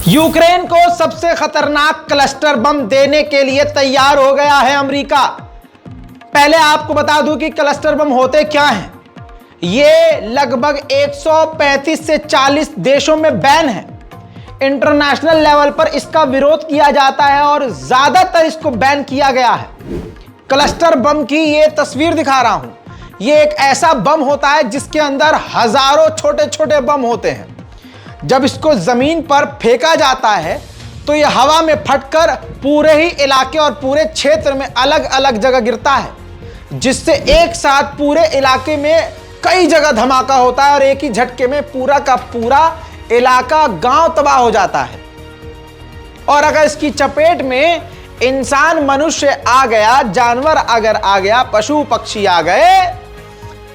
Ukraine को सबसे खतरनाक क्लस्टर बम देने के लिए तैयार हो गया है अमेरिका। पहले आपको बता दूं कि क्लस्टर बम होते क्या हैं। ये लगभग 135 से 40 देशों में बैन है। इंटरनेशनल लेवल पर इसका विरोध किया जाता है और ज्यादातर इसको बैन किया गया है। क्लस्टर बम की ये तस्वीर दिखा रहा हूं। ये एक ऐसा बम होता है जिसके अंदर हजारों छोटे छोटे बम होते हैं। जब इसको जमीन पर फेंका जाता है तो यह हवा में फटकर पूरे ही इलाके और पूरे क्षेत्र में अलग अलग जगह गिरता है, जिससे एक साथ पूरे इलाके में कई जगह धमाका होता है और एक ही झटके में पूरा का पूरा इलाका, गांव तबाह हो जाता है। और अगर इसकी चपेट में इंसान, मनुष्य आ गया, जानवर अगर आ गया, पशु पक्षी आ गए,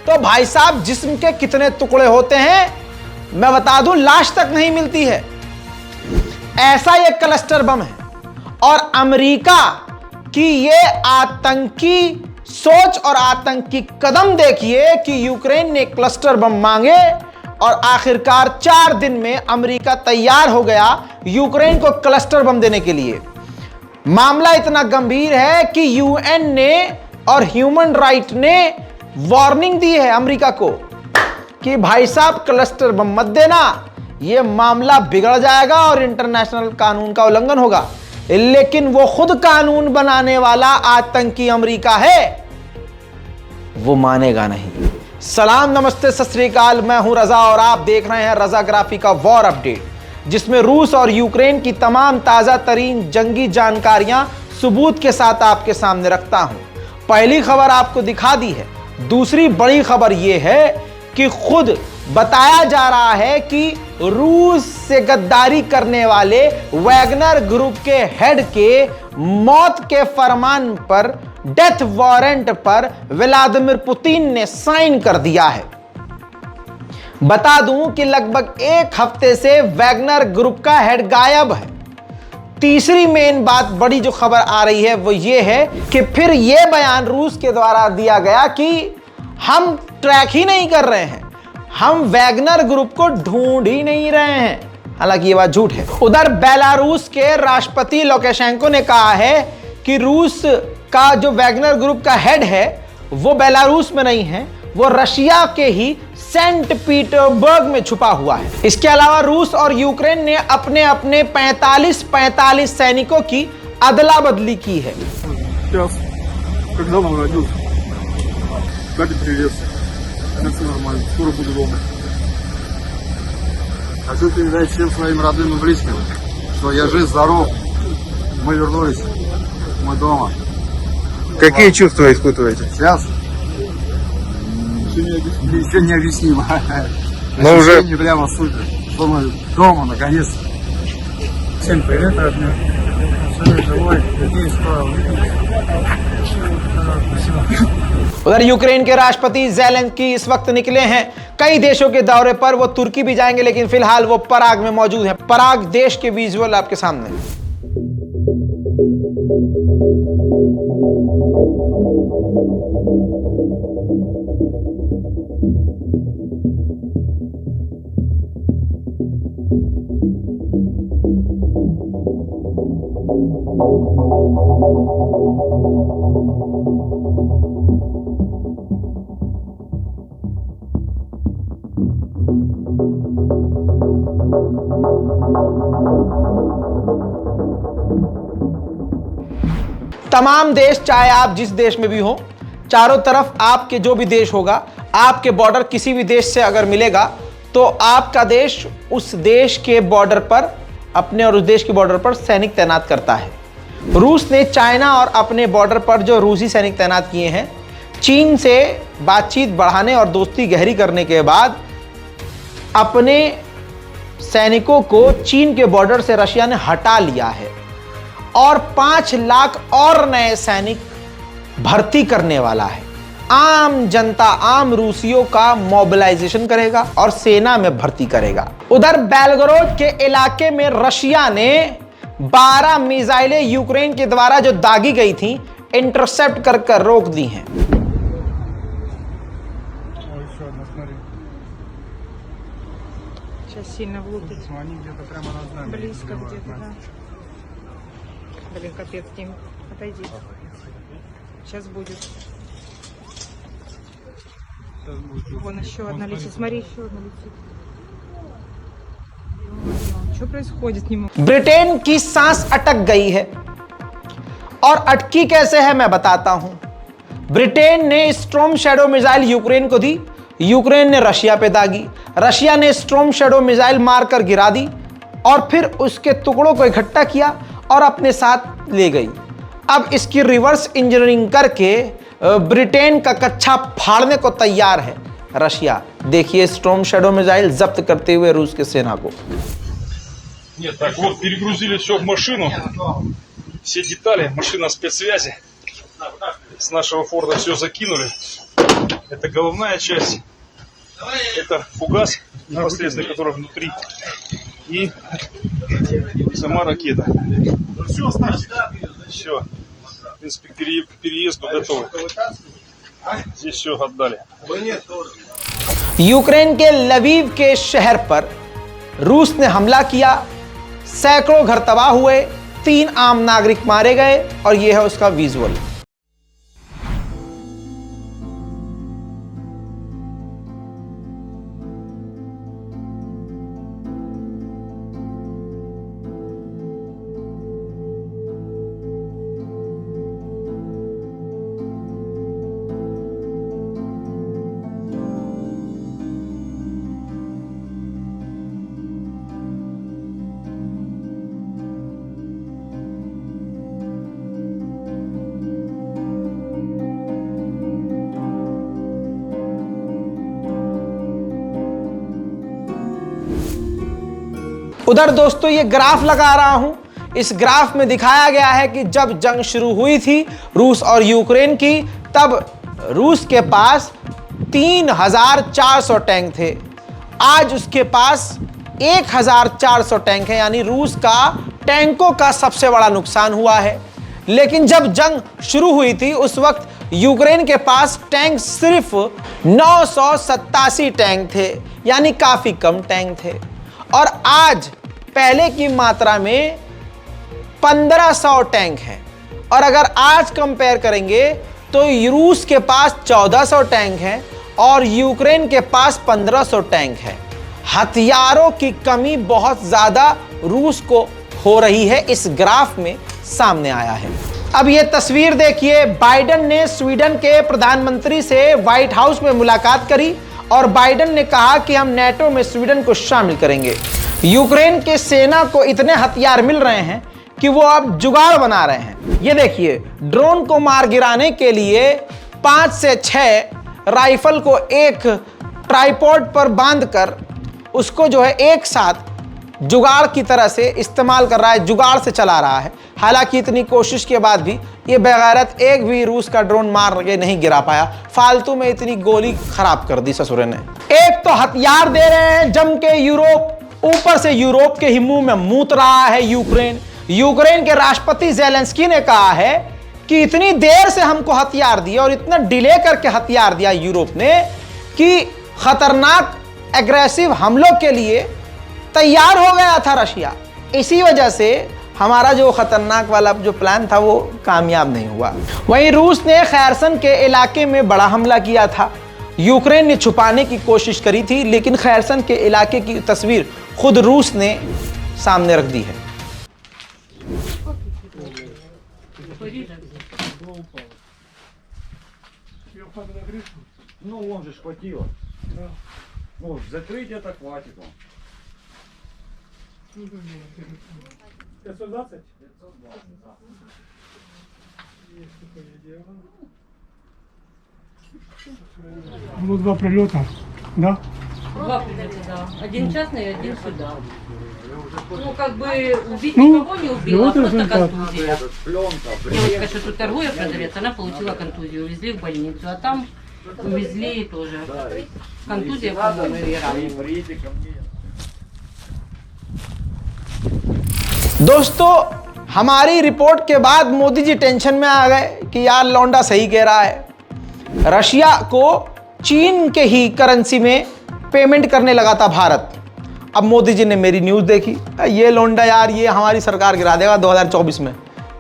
तो भाई साहब जिस्म के कितने टुकड़े होते हैं मैं बता दूं, लाश तक नहीं मिलती है। ऐसा ये क्लस्टर बम है। और अमेरिका की ये आतंकी सोच और आतंकी कदम देखिए कि यूक्रेन ने क्लस्टर बम मांगे और आखिरकार 4 दिन में अमेरिका तैयार हो गया यूक्रेन को क्लस्टर बम देने के लिए। मामला इतना गंभीर है कि यूएन ने और ह्यूमन राइट ने वार्निंग दी है अमेरिका को कि भाई साहब क्लस्टर बम मत देना, यह मामला बिगड़ जाएगा और इंटरनेशनल कानून का उल्लंघन होगा। लेकिन वो खुद कानून बनाने वाला आतंकी अमेरिका है, वो मानेगा नहीं। सलाम, नमस्ते, सत श्री अकाल। मैं हूं रजा और आप देख रहे हैं रजाग्राफी का वॉर अपडेट, जिसमें रूस और यूक्रेन की तमाम ताजा तरीन जंगी जानकारियां सबूत के साथ आपके सामने रखता हूं। पहली खबर आपको दिखा दी है। दूसरी बड़ी खबर यह है कि खुद बताया जा रहा है कि रूस से गद्दारी करने वाले वैगनर ग्रुप के हेड के मौत के फरमान पर, डेथ वारंट पर व्लादिमीर पुतिन ने साइन कर दिया है। बता दूं कि लगभग 1 हफ्ते से वैगनर ग्रुप का हेड गायब है। तीसरी मेन बात, बड़ी जो खबर आ रही है वो ये है कि फिर यह बयान रूस के द्वारा दिया गया कि हम ट्रैक ही नहीं कर रहे हैं, हम वैगनर ग्रुप को ढूंढ ही नहीं रहे हैं। हालांकि ये बात झूठ है। उधर बेलारूस के राष्ट्रपति लुकाशेंको ने कहा है कि रूस का जो वैगनर ग्रुप का हेड है वो बेलारूस में नहीं है, वो रशिया के ही सेंट पीटर्सबर्ग में छुपा हुआ है। इसके अलावा रूस और यूक्रेन ने अपने अपने 45 सैनिकों की अदला बदली की है। Все нормально, скоро буду дома. Хочу передать всем своим родным и близким, что я жив, здоров, мы вернулись, мы дома. Какие чувства испытываете? Сейчас еще необъяснимо. Но уже не прямо супер, что мы дома наконец-то. Всем привет, родные. Все живой, надеюсь, скоро увидимся. Спасибо. उधर यूक्रेन के राष्ट्रपति ज़ेलेंस्की इस वक्त निकले हैं कई देशों के दौरे पर। वो तुर्की भी जाएंगे, लेकिन फिलहाल वो पराग में मौजूद है। पराग देश के विजुअल आपके सामने। तमाम देश, चाहे आप जिस देश में भी हो, चारों तरफ आपके जो भी देश होगा, आपके बॉर्डर किसी भी देश से अगर मिलेगा तो आपका देश उस देश के बॉर्डर पर, अपने और उस देश के बॉर्डर पर सैनिक तैनात करता है। रूस ने चाइना और अपने बॉर्डर पर जो रूसी सैनिक तैनात किए हैं, चीन से बातचीत बढ़ाने और दोस्ती गहरी करने के बाद अपने सैनिकों को चीन के बॉर्डर से रशिया ने हटा लिया है और 5 लाख और नए सैनिक भर्ती करने वाला है। आम जनता, आम रूसियों का मोबिलाइजेशन करेगा और सेना में भर्ती करेगा। उधर बेलगोरोड के इलाके में रशिया ने 12 मिसाइलें यूक्रेन के द्वारा जो दागी गई थी, इंटरसेप्ट कर रोक दी हैं। Сейчас сильно влупит. Ну, они где-то прямо над нами. Близко где-то, да. Блин, капец, Дим, отойди. Сейчас будет. Сейчас будет. Вон еще одна летит. Смотри, еще одна летит. Что происходит? Не могу. ब्रिटेन की सांस अटक गई है और अटकी कैसे है मैं बताता हूं। ब्रिटेन ने स्टॉर्म शैडो मिसाइल यूक्रेन को दी, यूक्रेन ने रशिया पे दागी, रशिया ने स्टॉर्म शैडो मिसाइल मारकर गिरा दी और फिर उसके टुकड़ों को इकट्ठा किया और अपने साथ ले गई। अब इसकी रिवर्स इंजीनियरिंग करके ब्रिटेन का कच्चा फाड़ने को तैयार है रशिया। देखिए स्टॉर्म शैडो मिसाइल जब्त करते हुए रूस की सेना को। Нет, так вот, перегрузили все в машину, все детали, машина спецсвязи. С нашего Форда все закинули. Это головная часть, это фугас непосредственно, который внутри, и сама ракета. Все, все. В принципе, к переезду готовы. Здесь все отдали. यूक्रेन के लवीव के शहर पर रूस ने हमला किया, सैकड़ों घर तबाह हुए, 3 आम नागरिक मारे गए और यह है उसका विजुअल। उधर दोस्तों ये ग्राफ लगा रहा हूं, इस ग्राफ में दिखाया गया है कि जब जंग शुरू हुई थी रूस और यूक्रेन की, तब रूस के पास 3,400 टैंक थे, आज उसके पास 1,400 टैंक है, यानी रूस का टैंकों का सबसे बड़ा नुकसान हुआ है। लेकिन जब जंग शुरू हुई थी उस वक्त यूक्रेन के पास टैंक सिर्फ 987 टैंक थे, यानी काफी कम टैंक थे, और आज पहले की मात्रा में 1500 टैंक हैं। और अगर आज कंपेयर करेंगे तो रूस के पास 1400 टैंक हैं और यूक्रेन के पास 1500 टैंक हैं। हथियारों की कमी बहुत ज्यादा रूस को हो रही है, इस ग्राफ में सामने आया है। अब ये तस्वीर देखिए, बाइडेन ने स्वीडन के प्रधानमंत्री से व्हाइट हाउस में मुलाकात करी और बाइडेन ने कहा कि हम नेटो में स्वीडन को शामिल करेंगे। यूक्रेन के सेना को इतने हथियार मिल रहे हैं कि वो अब जुगाड़ बना रहे हैं। ये देखिए, ड्रोन को मार गिराने के लिए 5 से 6 राइफल को एक ट्राइपॉड पर बांधकर उसको जो है एक साथ जुगाड़ की तरह से इस्तेमाल कर रहा है, जुगाड़ से चला रहा है। हालांकि इतनी कोशिश के बाद भी ये बेगैरत एक भी रूस का ड्रोन मार के नहीं गिरा पाया, फालतू में इतनी गोली खराब कर दी ससुरे ने। एक तो हथियार दे रहे हैं जम के यूरोप, ऊपर से यूरोप के ही मुंह में मूत रहा है यूक्रेन। यूक्रेन के राष्ट्रपति ज़ेलेंस्की ने कहा है कि इतनी देर से हमको हथियार दिया और इतना डिले करके हथियार दिया यूरोप ने कि खतरनाक एग्रेसिव हमलों के लिए तैयार हो गया था रशिया। इसी वजह से हमारा जो खतरनाक वाला जो प्लान था वो कामयाब नहीं हुआ। वहीं रूस ने खैरसन के इलाके में बड़ा हमला किया था। यूक्रेन ने छुपाने की कोशिश करी थी, लेकिन खैरसन के इलाके की तस्वीर खुद रूस ने सामने रख दी है। Ну, он же хватило. Ну, закрыть это хватит вам. 520? Было 2 прилета, да? 2 прилета, да. Один частный и один сюда. Ну, как бы убить никого не убила, а просто контузия. Девочка, что тут торгует, продавец, она получила контузию, увезли в больницу, а там увезли тоже. Контузия, по-моему, и раны. दोस्तों, हमारी रिपोर्ट के बाद मोदी जी टेंशन में आ गए कि यार लौंडा सही कह रहा है। रशिया को चीन के ही करेंसी में पेमेंट करने लगा था भारत, अब मोदी जी ने मेरी न्यूज़ देखी, ये लोंडा यार ये हमारी सरकार गिरा देगा 2024 में,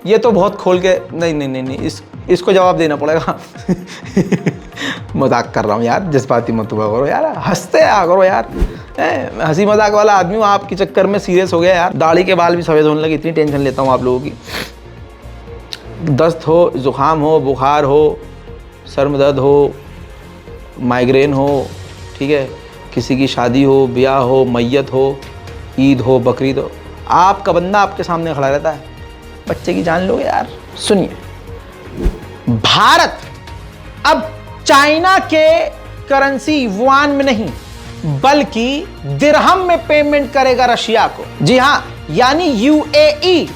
ये तो बहुत खोल के नहीं इसको जवाब देना पड़ेगा। मजाक कर रहा हूँ यार, जज्बाती मत हुआ करो यार, हंसते आ करो यार, हंसी मजाक वाला आदमी हूँ, आपके चक्कर में सीरियस हो गया यार, दाढ़ी के बाल भी सफ़ेद होने लगे, इतनी टेंशन लेता हूँ आप लोगों की। दस्त हो, ज़ुकाम हो, बुखार हो, सर में दर्द हो, माइग्रेन हो, ठीक है, किसी की शादी हो, ब्याह हो, मैयत हो, ईद हो, बकरीद हो, आपका बंदा आपके सामने खड़ा रहता है, बच्चे की जान लोगे यार। सुनिए, भारत अब चाइना के करेंसी युआन में नहीं बल्कि दिरहम में पेमेंट करेगा रशिया को। जी हां, यानी यूएई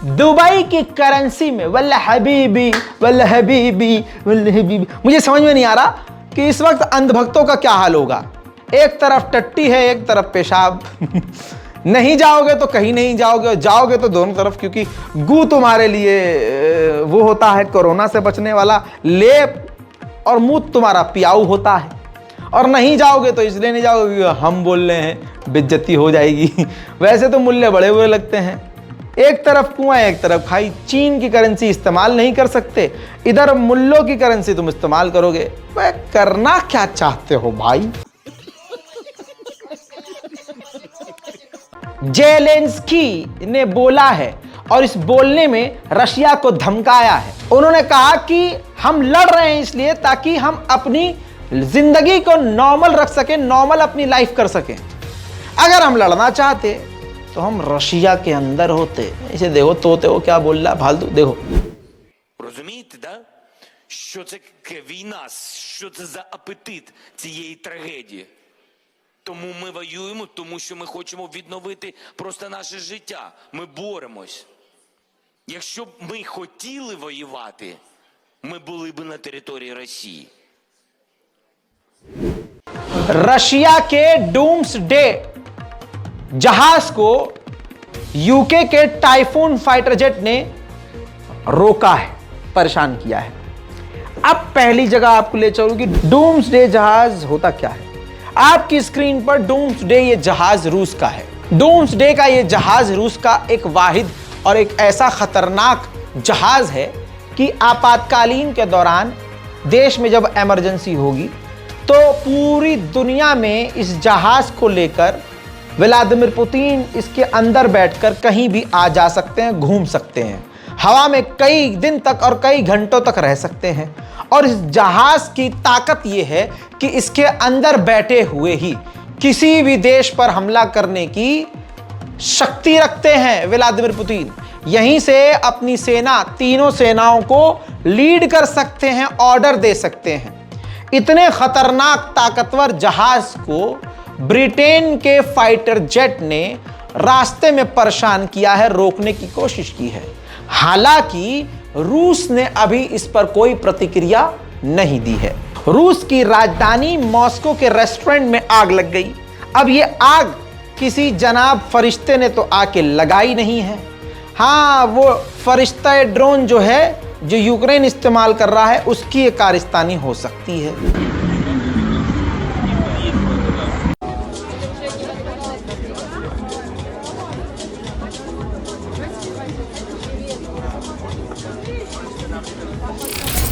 दुबई की करेंसी में। वल्ला हबीबी वल्ला हबीबी वल्ला हबीबी। मुझे समझ में नहीं आ रहा कि इस वक्त अंधभक्तों का क्या हाल होगा। एक तरफ टट्टी है, एक तरफ पेशाब। नहीं जाओगे तो कहीं नहीं जाओगे, जाओगे तो दोनों तरफ, क्योंकि गू तुम्हारे लिए वो होता है कोरोना से बचने वाला लेप, और मुंह तुम्हारा पियाऊ होता है। और नहीं जाओगे तो इसलिए नहीं जाओगे क्योंकि हम बोल रहे हैं, बेइज्जती हो जाएगी। वैसे तो मूल्य बड़े हुए लगते हैं, एक तरफ कुआं एक तरफ खाई। चीन की करेंसी इस्तेमाल नहीं कर सकते, इधर मुल्लों की करेंसी तुम इस्तेमाल करोगे। वह करना क्या चाहते हो भाई? जेलेंस्की ने बोला है और इस बोलने में रशिया को धमकाया है। उन्होंने कहा कि हम लड़ रहे हैं इसलिए ताकि हम अपनी जिंदगी को नॉर्मल रख सकें, नॉर्मल अपनी लाइफ कर सकें। अगर हम लड़ना चाहते तो हम रशिया के अंदर होते। इसे देखो तोते हो क्या बोल रहा फालतू, देखो। Розумієте, да? Що це війна, що це за апетит цієї трагедії? Тому ми воюємо, тому що ми хочемо відновити просто наше життя. Ми боремось. Якщо б ми хотіли воювати, ми були б на території Росії. रशिया के डूम्सडे जहाज को यूके के टाइफून फाइटर जेट ने रोका है, परेशान किया है। अब पहली जगह आपको ले चलूं कि डूम्सडे जहाज होता क्या है। आपकी स्क्रीन पर डूम्सडे ये जहाज रूस का है। डूम्सडे का ये जहाज रूस का एक वाहिद और एक ऐसा खतरनाक जहाज है कि आपातकालीन के दौरान देश में जब इमरजेंसी होगी तो पूरी दुनिया में इस जहाज को लेकर व्लादिमीर पुतिन इसके अंदर बैठकर कहीं भी आ जा सकते हैं, घूम सकते हैं, हवा में कई दिन तक और कई घंटों तक रह सकते हैं। और इस जहाज की ताकत यह है कि इसके अंदर बैठे हुए ही किसी भी देश पर हमला करने की शक्ति रखते हैं व्लादिमीर पुतिन। यहीं से अपनी सेना, तीनों सेनाओं को लीड कर सकते हैं, ऑर्डर दे सकते हैं। इतने खतरनाक ताकतवर जहाज को ब्रिटेन के फाइटर जेट ने रास्ते में परेशान किया है, रोकने की कोशिश की है। हालांकि रूस ने अभी इस पर कोई प्रतिक्रिया नहीं दी है। रूस की राजधानी मॉस्को के रेस्टोरेंट में आग लग गई। अब ये आग किसी जनाब फरिश्ते ने तो आके लगाई नहीं है। हाँ, वो फरिश्ता ड्रोन जो है, जो यूक्रेन इस्तेमाल कर रहा है, उसकी एक कारस्तानी हो सकती है।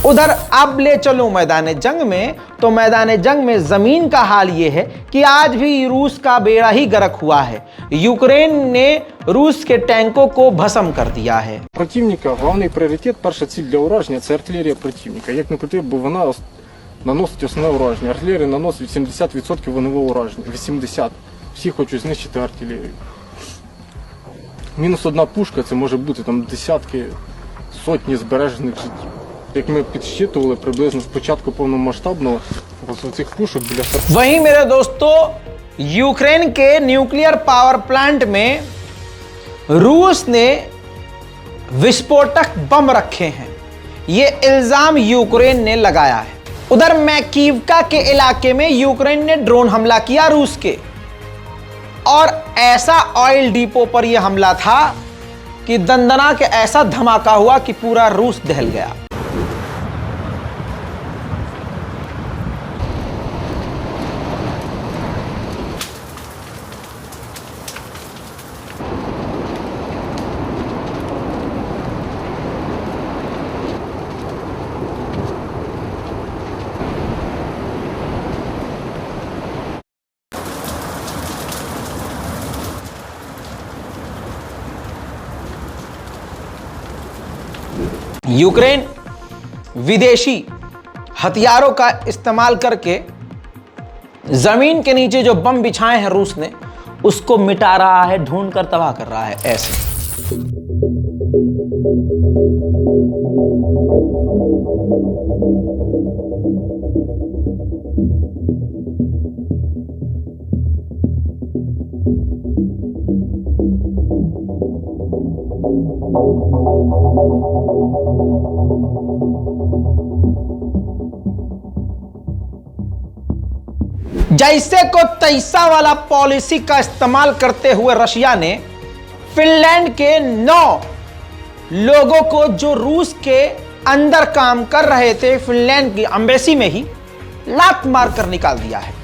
उधर अब ले चलो मैदान जंग में, तो मैदान जंग में जमीन का हाल ये है कि आज भी रूस का बेड़ा ही गर्क हुआ है। यूक्रेन ने रूस के टैंकों को भस्म कर दिया है। Противника головний пріоритет, перша ціль для ураження – це артилерія противника. Як не крути, бо вона наносить основне ураження. Артилерія наносить 80% вогневого ураження. 80%. Всі хочуть знищити артилерію. Мінус одна пушка – це може бути там десятки, сотні збережених життів. Як ми підсчитували, приблизно з початку повномасштабного з цих пушок біля... वहीं मेरे दोस्तों, यूक्रेन के न्यूक्लियर पावर प्लांट में रूस ने विस्फोटक बम रखे हैं। ये इल्जाम यूक्रेन ने लगाया है। उधर मैकीवका के इलाके में यूक्रेन ने ड्रोन हमला किया रूस के, और ऐसा ऑयल डिपो पर यह हमला था कि दंदना के ऐसा धमाका हुआ कि पूरा रूस दहल गया। यूक्रेन विदेशी हथियारों का इस्तेमाल करके जमीन के नीचे जो बम बिछाए हैं रूस ने, उसको मिटा रहा है, ढूंढ कर तबाह कर रहा है। ऐसे जैसे को तैसा वाला पॉलिसी का इस्तेमाल करते हुए रशिया ने फिनलैंड के 9 लोगों को, जो रूस के अंदर काम कर रहे थे फिनलैंड की एम्बेसी में ही, लात मार कर निकाल दिया है।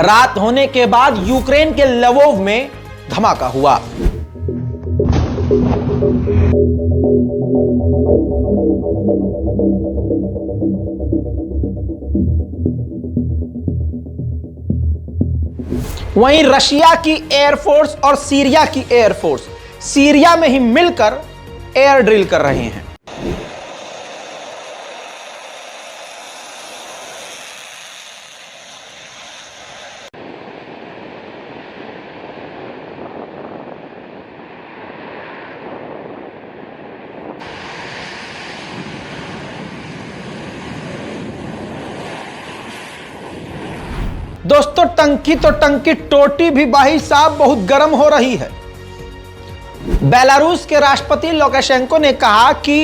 रात होने के बाद यूक्रेन के लवोव में धमाका हुआ। वहीं रशिया की एयरफोर्स और सीरिया की एयरफोर्स सीरिया में ही मिलकर एयर ड्रिल कर रहे हैं। दोस्तों, टंकी तो टंकी, टोटी भी भाई साहब बहुत गर्म हो रही है। बेलारूस के राष्ट्रपति लुकाशेंको ने कहा कि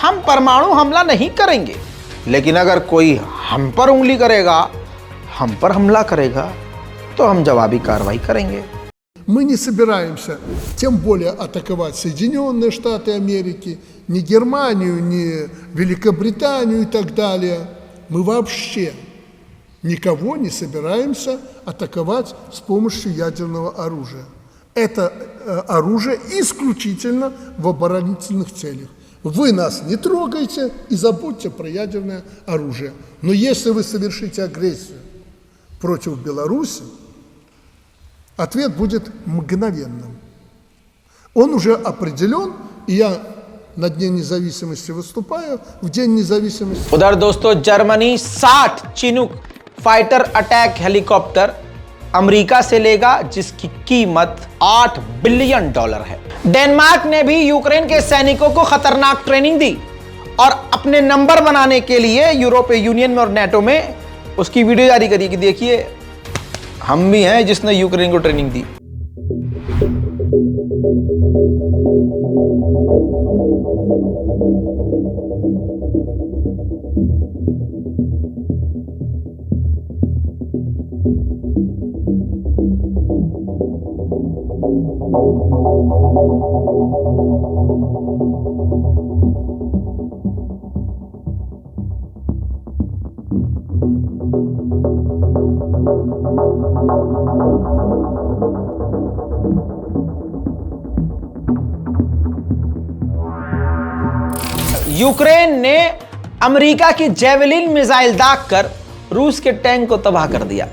हम परमाणु हमला नहीं करेंगे, लेकिन अगर कोई हम पर उंगली करेगा, हम पर हमला करेगा, तो हम जवाबी कार्रवाई करेंगे। Мы не собираемся, тем более, атаковать Соединенные Штаты Америки, ни Германию, ни Великобританию и так далее. Мы вообще никого не собираемся атаковать с помощью ядерного оружия. Это оружие исключительно в оборонительных целях. Вы нас не трогайте и забудьте про ядерное оружие. Но если вы совершите агрессию против Беларуси, ответ будет мгновенным. Он уже определен, и я на Дне независимости выступаю, в День независимости. उधर दोस्तों, Germany 60 Chinook fighter attack helicopter America से लेगा, जिसकी कीमत $8 बिलियन है। डेनमार्क ने भी यूक्रेन के सैनिकों को खतरनाक ट्रेनिंग दी और अपने नंबर बनाने के लिए यूरोपीय यूनियन में और नेटो में उसकी वीडियो जारी करी कि देखिए हम भी हैं जिसने यूक्रेन को ट्रेनिंग दी। यूक्रेन ने अमेरिका की जेवलिन मिसाइल दागकर रूस के टैंक को तबाह कर दिया।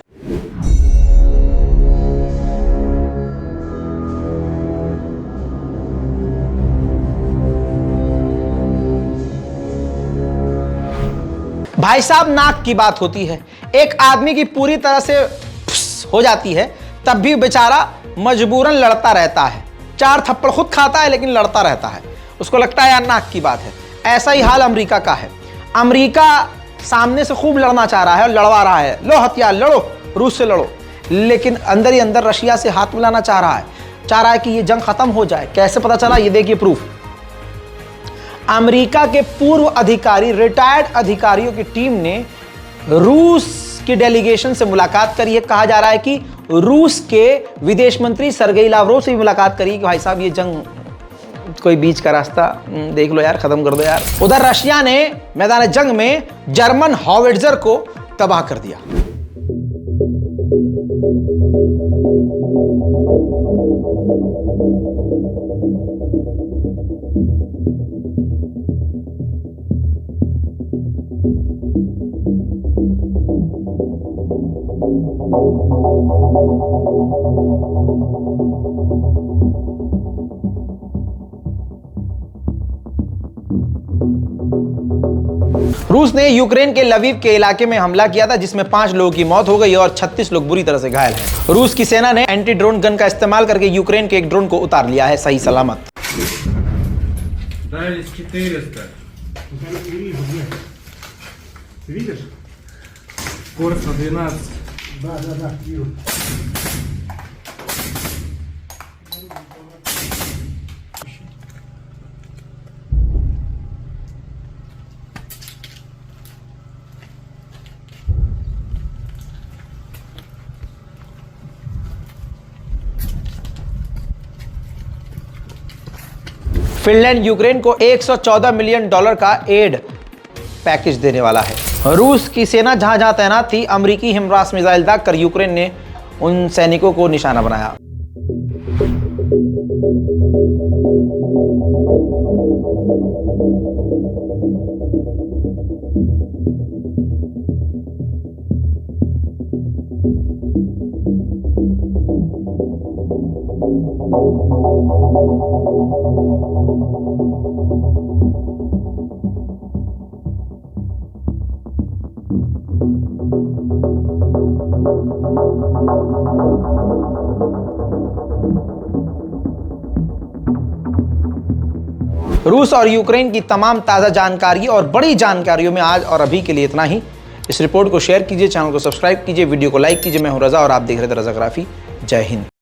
भाई साहब, नाक की बात होती है, एक आदमी की पूरी तरह से हो जाती है, तब भी बेचारा मजबूरन लड़ता रहता है। 4 थप्पड़ खुद खाता है लेकिन लड़ता रहता है, उसको लगता है यार नाक की बात है। ऐसा ही हाल अमेरिका का है। अमेरिका सामने से खूब लड़ना चाह रहा है और लड़वा रहा है, लो हथियार लड़ो, रूस से लड़ो, लेकिन अंदर ही अंदर रशिया से हाथ मिलाना चाह रहा है कि ये जंग खत्म हो जाए। कैसे पता चला? ये देखिए प्रूफ। अमेरिका के पूर्व अधिकारी, रिटायर्ड अधिकारियों की टीम ने रूस की डेलीगेशन से मुलाकात करी है। कहा जा रहा है कि रूस के विदेश मंत्री सर्गेई लावरोव से भी मुलाकात करी कि भाई साहब ये जंग कोई बीच का रास्ता देख लो यार, खत्म कर दो यार। उधर रशिया ने मैदान जंग में जर्मन हॉविट्जर को तबाह कर दिया। रूस ने यूक्रेन के लवीव के इलाके में हमला किया था, जिसमें 5 लोगों की मौत हो गई और 36 लोग बुरी तरह से घायल हैं। रूस की सेना ने एंटी ड्रोन गन का इस्तेमाल करके यूक्रेन के एक ड्रोन को उतार लिया है सही सलामत। फिनलैंड यूक्रेन को $114 मिलियन का एड पैकेज देने वाला है। रूस की सेना जहां जहां तैनात थी, अमेरिकी हिमरास मिसाइल दागकर यूक्रेन ने उन सैनिकों को निशाना बनाया। रूस और यूक्रेन की तमाम ताज़ा जानकारी और बड़ी जानकारियों में आज और अभी के लिए इतना ही। इस रिपोर्ट को शेयर कीजिए, चैनल को सब्सक्राइब कीजिए, वीडियो को लाइक कीजिए। मैं हूं रजा और आप देख रहे थे रजाग्राफी। जय हिंद।